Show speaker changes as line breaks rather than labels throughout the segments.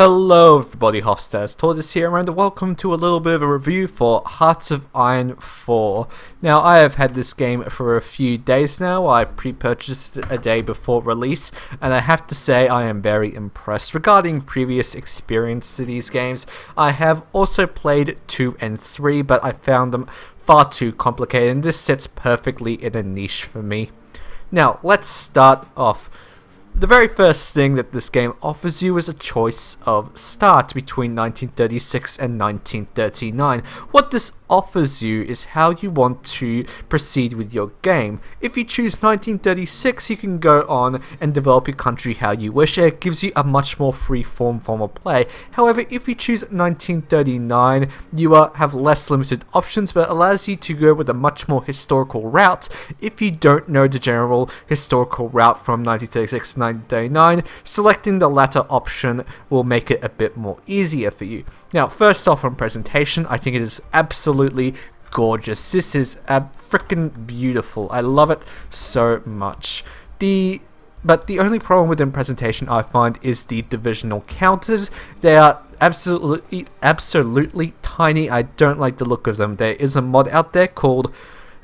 Hello everybody, Hofstad's Tortoise here, and welcome to a little bit of a review for Hearts of Iron 4. Now, I have had this game for a few days now. I pre-purchased it a day before release, and I have to say I am very impressed. Regarding previous experience to these games, I have also played 2 and 3, but I found them far too complicated, and this sits perfectly in a niche for me. Now, let's start off. The very first thing that this game offers you is a choice of start between 1936 and 1939. What this offers you is how you want to proceed with your game. If you choose 1936, you can go on and develop your country how you wish. It gives you a much more free-form of play. However, if you choose 1939, you have less limited options, but allows you to go with a much more historical route. If you don't know the general historical route from 1936 to 1939, selecting the latter option will make it a bit more easier for you. Now, first off, on presentation, I think it is absolutely gorgeous. This is freaking beautiful. I love it so much. But the only problem with the presentation I find is the divisional counters. They are absolutely tiny. I don't like the look of them. There is a mod out there called,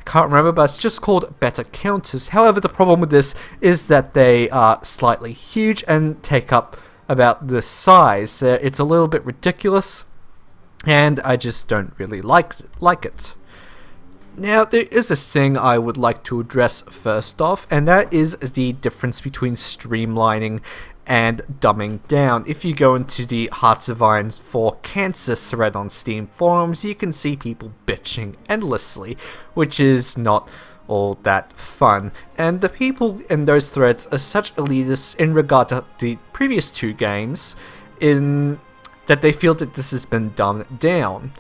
can't remember, but it's just called Better Counters. However, the problem with this is that they are slightly huge and take up about this size. It's a little bit ridiculous, and I just don't really like it. Now, there is a thing I would like to address first off, and that is the difference between streamlining and dumbing down. If you go into the Hearts of Iron 4 Cancer thread on Steam forums, you can see people bitching endlessly, which is not all that fun. And the people in those threads are such elitists in regard to the previous two games, in that they feel that this has been dumbed down.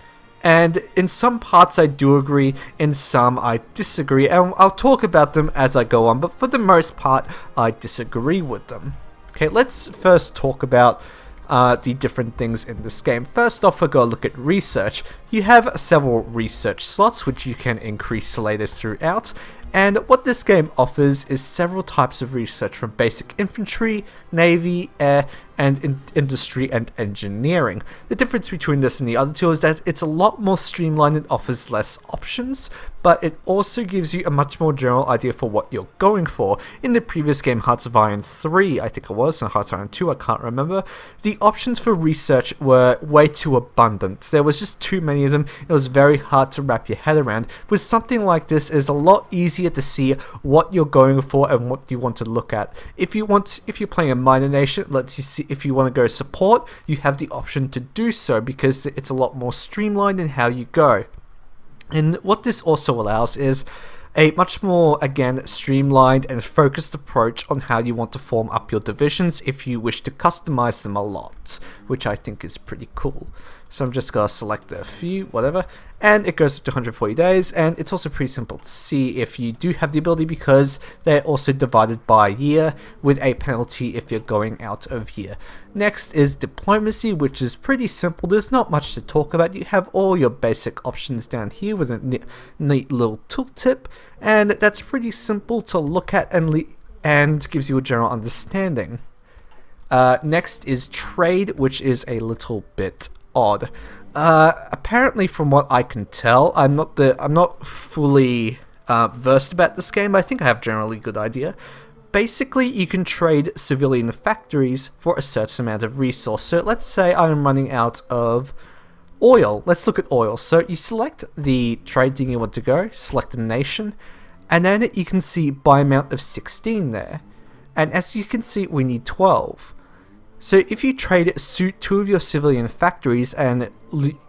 And in some parts I do agree, in some I disagree, and I'll talk about them as I go on, but for the most part I disagree with them. Okay, let's first talk about the different things in this game. First off, we'll go look at research. You have several research slots which you can increase later throughout, and what this game offers is several types of research, from basic infantry, navy, air, and industry and engineering. The difference between this and the other two is that it's a lot more streamlined and offers less options, but it also gives you a much more general idea for what you're going for. In the previous game, Hearts of Iron 3, I think it was, and Hearts of Iron 2, I can't remember, the options for research were way too abundant. There was just too many of them. It was very hard to wrap your head around. With something like this, it's a lot easier to see what you're going for and what you want to look at. If you're playing a minor nation, it lets you see if you want to go support, you have the option to do so because it's a lot more streamlined in how you go. And what this also allows is a much more, again, streamlined and focused approach on how you want to form up your divisions if you wish to customize them a lot, which I think is pretty cool. So I'm just going to select a few, whatever, and it goes up to 140 days, and it's also pretty simple to see if you do have the ability because they're also divided by year with a penalty if you're going out of year. Next is diplomacy, which is pretty simple. There's not much to talk about. You have all your basic options down here with a neat little tooltip, and that's pretty simple to look at and gives you a general understanding. Next is trade, which is a little bit odd. Apparently, from what I can tell, I'm not fully versed about this game, but I think I have a generally good idea. Basically, you can trade civilian factories for a certain amount of resource. So let's say I'm running out of oil. Let's look at oil. So you select the trade thing you want to go, select a nation, and then you can see by amount of 16 there. And as you can see, we need 12. So if you trade two of your civilian factories and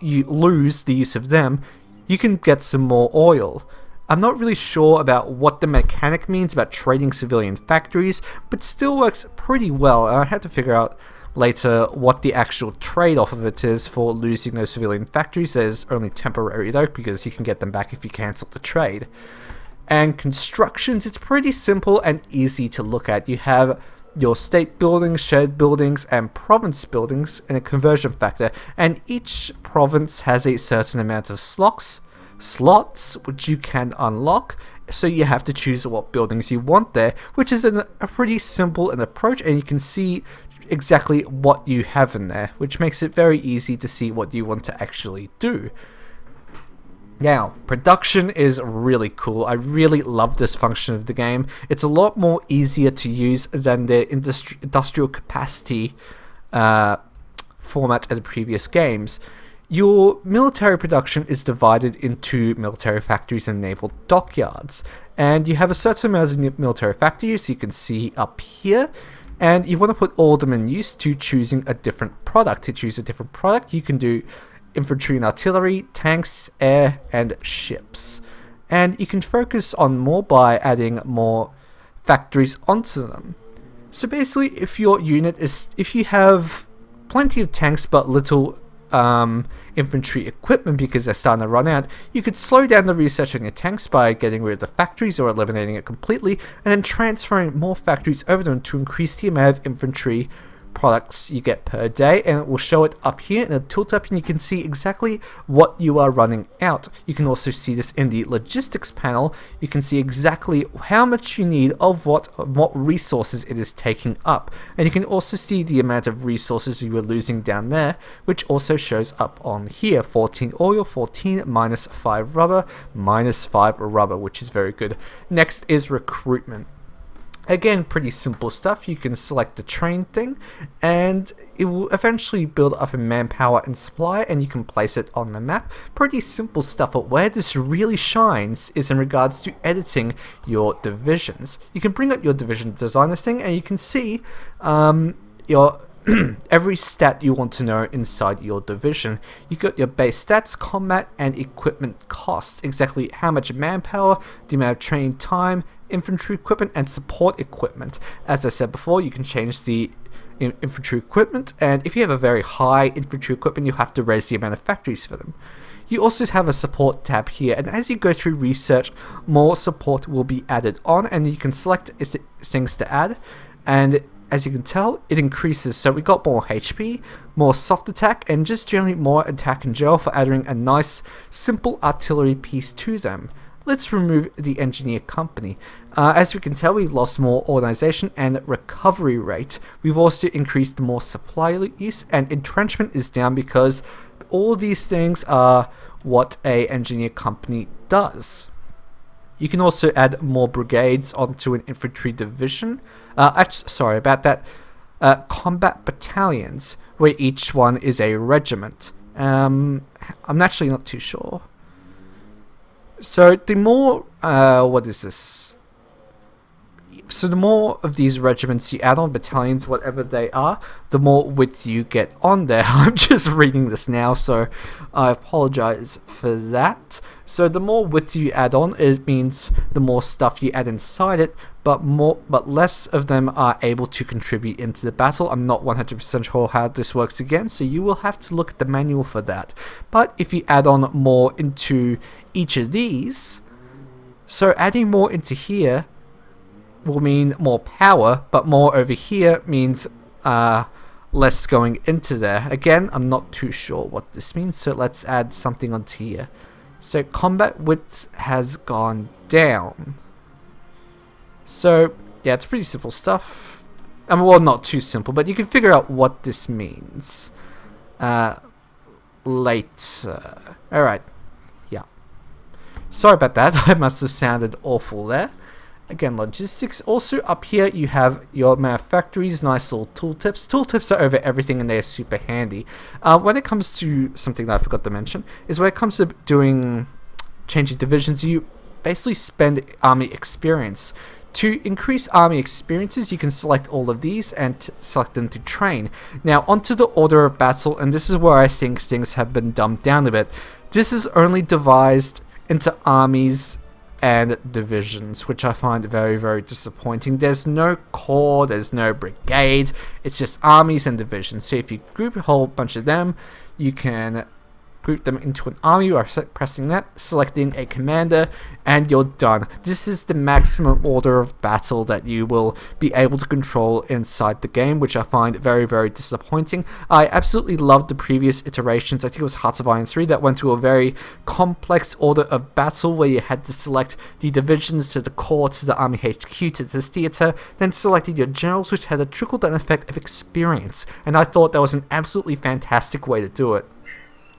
you lose the use of them, you can get some more oil. I'm not really sure about what the mechanic means about trading civilian factories, but still works pretty well. I had to figure out later what the actual trade-off of it is for losing those civilian factories. There's only temporary though, because you can get them back if you cancel the trade. And constructions, it's pretty simple and easy to look at. You have your state buildings, shared buildings, and province buildings in a conversion factor, and each province has a certain amount of slots which you can unlock, so you have to choose what buildings you want there, which is a pretty simple an approach, and you can see exactly what you have in there, which makes it very easy to see what you want to actually do. Now, production is really cool. I really love this function of the game. It's a lot more easier to use than the industrial capacity format of the previous games. Your military production is divided into military factories and naval dockyards. And you have a certain amount of military factories you can see up here. And you want to put all of them in use to choosing a different product. To choose a different product, you can do infantry and artillery, tanks, air, and ships. And you can focus on more by adding more factories onto them. So basically, if your unit is, if you have plenty of tanks but little infantry equipment because they're starting to run out, you could slow down the research on your tanks by getting rid of the factories or eliminating it completely, and then transferring more factories over them to increase the amount of infantry products you get per day. And it will show it up here in a tilt up, and you can see exactly what you are running out. You can also see this in the logistics panel. You can see exactly how much you need of what resources it is taking up, and you can also see the amount of resources you are losing down there, which also shows up on here. 14 oil, 14 minus 5 rubber, minus 5 rubber, which is very good. Next is recruitment. Again, pretty simple stuff. You can select the train thing, and it will eventually build up in manpower and supply, and you can place it on the map. Pretty simple stuff, but where this really shines is in regards to editing your divisions. You can bring up your division designer thing, and you can see your every stat you want to know inside your division. You got your base stats, combat, and equipment costs. Exactly how much manpower, the amount of training time, infantry equipment, and support equipment. As I said before, you can change the infantry equipment, and if you have a very high infantry equipment, you'll have to raise the amount of factories for them. You also have a support tab here, and as you go through research, more support will be added on, and you can select things to add, and as you can tell, it increases. So we got more HP, more soft attack, and just generally more attack in general for adding a nice simple artillery piece to them. Let's remove the engineer company. As we can tell, we've lost more organization and recovery rate. We've also increased more supply use, and entrenchment is down because all these things are what a engineer company does. You can also add more brigades onto an infantry division. Sorry about that. Combat battalions, where each one is a regiment. I'm actually not too sure. So the more, what is this? So the more of these regiments you add on, battalions, whatever they are, the more width you get on there. I'm just reading this now, so I apologize for that. So the more width you add on, it means the more stuff you add inside it, but less of them are able to contribute into the battle. I'm not 100% sure how this works again, so you will have to look at the manual for that. But if you add on more into each of these, so adding more into here will mean more power, but more over here means less going into there. Again, I'm not too sure what this means, so let's add something onto here. So combat width has gone down. So yeah, it's pretty simple stuff. Well, not too simple, but you can figure out what this means later. Alright, yeah. Sorry about that, I must have sounded awful there. Again, logistics. Also up here you have your manufactories, nice little tooltips. Tooltips are over everything and they're super handy. When it comes to something that I forgot to mention, is when it comes to changing divisions, you basically spend army experience. To increase army experiences, you can select all of these and select them to train. Now onto the order of battle, and this is where I think things have been dumbed down a bit. This is only devised into armies and divisions, which I find very, very disappointing. There's no corps, there's no brigades, it's just armies and divisions. So if you group a whole bunch of them, you can group them into an army by pressing that, selecting a commander, and you're done. This is the maximum order of battle that you will be able to control inside the game, which I find very, very disappointing. I absolutely loved the previous iterations. I think it was Hearts of Iron 3 that went to a very complex order of battle where you had to select the divisions to the core, to the army HQ, to the theater, then selected your generals, which had a trickle-down effect of experience, and I thought that was an absolutely fantastic way to do it.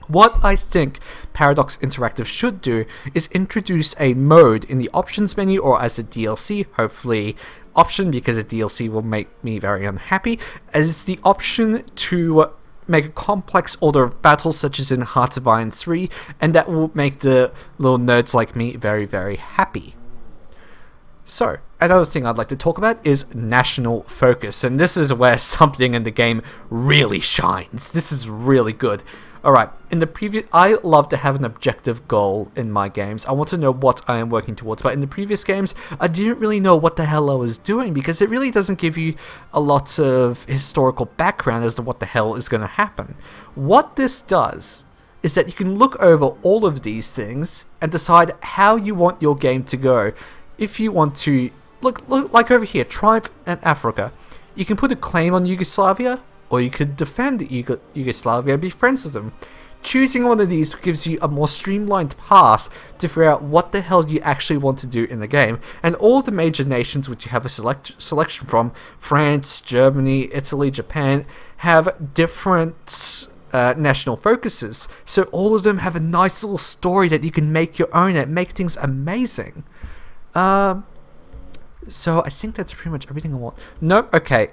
What I think Paradox Interactive should do is introduce a mode in the options menu or as a DLC, hopefully option, because a DLC will make me very unhappy, as the option to make a complex order of battles such as in Hearts of Iron 3, and that will make the little nerds like me very, very happy. So, another thing I'd like to talk about is national focus, and this is where something in the game really shines. This is really good. Alright, in the previous, I love to have an objective goal in my games. I want to know what I am working towards, but in the previous games, I didn't really know what the hell I was doing, because it really doesn't give you a lot of historical background as to what the hell is going to happen. What this does is that you can look over all of these things and decide how you want your game to go. If you want to, look like over here, Tribe and Africa, you can put a claim on Yugoslavia, or you could defend Yugoslavia and be friends with them. Choosing one of these gives you a more streamlined path to figure out what the hell you actually want to do in the game. And all the major nations which you have a selection from, France, Germany, Italy, Japan, have different national focuses. So all of them have a nice little story that you can make your own and make things amazing. So I think that's pretty much everything I want. Nope, okay.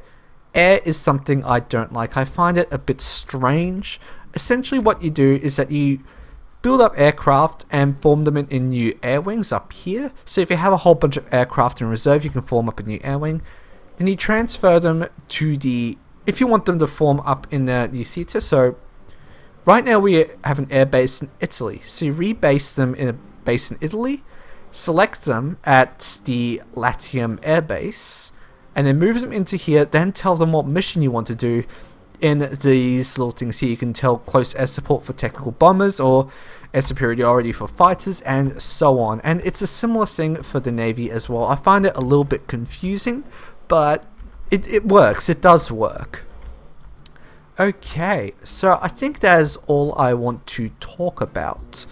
Air is something I don't like. I find it a bit strange. Essentially what you do is that you build up aircraft and form them in new air wings up here. So if you have a whole bunch of aircraft in reserve, you can form up a new air wing. Then you transfer them to the, if you want them to form up in the new theater. So right now we have an air base in Italy. So you rebase them in a base in Italy, select them at the Latium air base, and then move them into here, then tell them what mission you want to do in these little things here. You can tell close air support for technical bombers, or air superiority for fighters, and so on. And it's a similar thing for the Navy as well. I find it a little bit confusing, but it works. It does work. Okay, so I think that is all I want to talk about.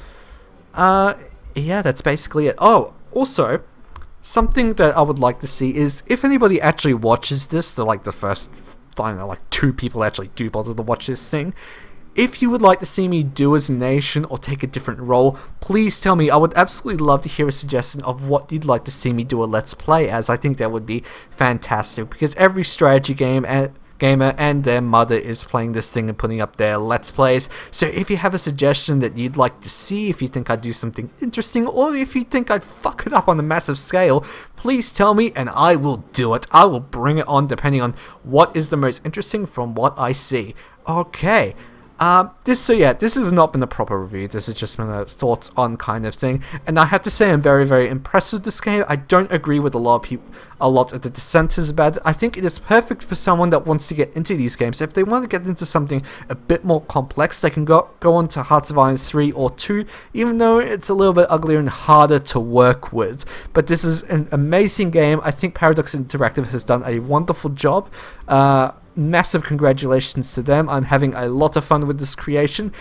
Yeah, that's basically it. Oh, also, something that I would like to see is if anybody actually watches this, they're like the first, I don't know, like 2 people actually do bother to watch this thing. If you would like to see me do as a nation or take a different role, please tell me. I would absolutely love to hear a suggestion of what you'd like to see me do a Let's Play as. I think that would be fantastic, because every strategy gamer and their mother is playing this thing and putting up their Let's Plays. So if you have a suggestion that you'd like to see, if you think I'd do something interesting, or if you think I'd fuck it up on a massive scale, please tell me and I will do it. I will bring it on depending on what is the most interesting from what I see. Okay. This has not been a proper review. This has just been a thoughts on kind of thing, and I have to say I'm very, very impressed with this game. I don't agree with a lot of the dissenters about it. I think it is perfect for someone that wants to get into these games. If they want to get into something a bit more complex, they can go on to Hearts of Iron 3 or 2, even though it's a little bit uglier and harder to work with. But this is an amazing game. I think Paradox Interactive has done a wonderful job. Massive congratulations to them. I'm having a lot of fun with this creation.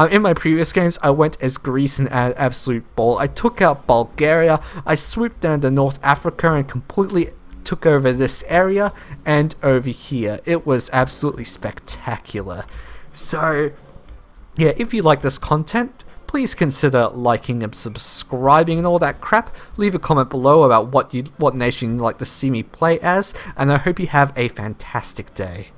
In my previous games, I went as Greece and had an absolute ball. I took out Bulgaria, I swooped down to North Africa and completely took over this area and over here. It was absolutely spectacular. So, yeah, if you like this content, please consider liking and subscribing and all that crap. Leave a comment below about what nation you'd like to see me play as, and I hope you have a fantastic day.